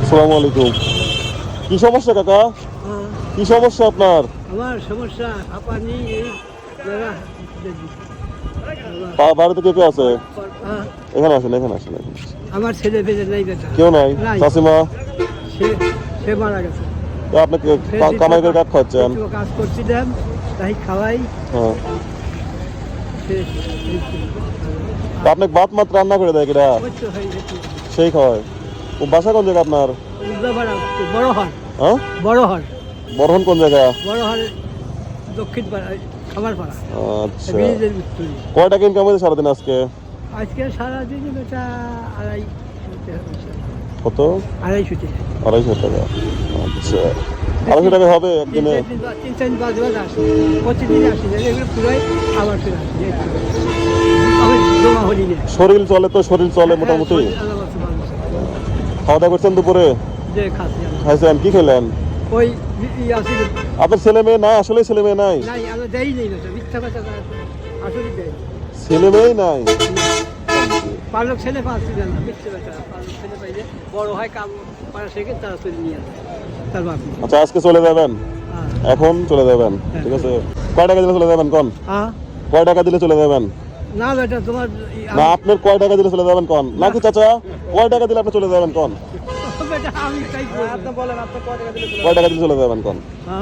আসসালামু আলাইকুম। কি সমস্যা কাকা? কি সমস্যা আপনার? আমার সমস্যা হাঁপানি বাড়িতে কে কে আছে? হ্যাঁ, এখানে আসেন, এখানে আসেন, এখানে আসেন। আমার ছেলে পেলে নাই বেটা কেউ নাই? নাই। চাষিমা? সে সে মারা গেছে। তা আপনাকে কামাই করে কাজ খাচ্ছেন? একটু কাজ করছিলাম তাই খাওয়াই হ্যাঁ। সে- তা আপনাকে ভাত মাত্র রান্না করে দেয় কিনা? ওই তো হয়ে গেছে। সেই খাওয়ায়। ও বাসা কোন জায়গা আপনার? উল্টাপাড়া, বড় হর হ্যাঁ, বড় হর বরহন কোন জায়গা? বড় হর দক্ষিণ পাড়া খাবার পাড়া আচ্ছা, ব্রিজের উত্তরে। কয় টাকা ইনকাম হয়েছে সারাদিন আজকে? আজকে সারাদিন বেটা আড়াই কত? 250 250 টাকা। আচ্ছা, 250 টাকা হবে একদিনে? তিন চার বাজে আসি, প্রতিদিন আসি না, এগুলো পুরাই আবার ফিরে আসি। আমি জমা হলি না। শরীর চলে তো, শরীর চলে মোটামুটি। খাওয়া দাওয়া করছেন দুপুরে? যে খাচ্ছি আমি। খাইছেন, কি খেলেন? ওই আসি আপনার ছেলে মেয়ে নাই? আসলে ছেলে মেয়ে নাই? নাই, আমি দেই নেই না, মিথ্যা কথা আসলে দেয়। ছেলে মেয়েই নাই? পালক ছেলে পাচ্ছি না, মিথ্যে কথা। পালক ছেলে পাইলে বড় হয় কাম পাড়া শেখে তারা চলে নিয়ে আসে তার বাপ। আচ্ছা, আজকে চলে যাবেন? এখন চলে যাবেন? হ্যাঁ। ঠিক আছে। কয় টাকা দিলে চলে যাবেন কোন? হ্যাঁ, কয় টাকা দিলে চলে যাবেন? না বেটা তোমার না, আপনার কয় টাকা দিলে চলে যাবেন কোন? নাকি চাচা, কয় টাকা দিলে আপনি চলে যাবেন কোন? বেটা আমি তাই বলবো। আপনি বলেন, আপনি কয় টাকা দিলে কয় টাকা দিলে চলে যাবেন কোন?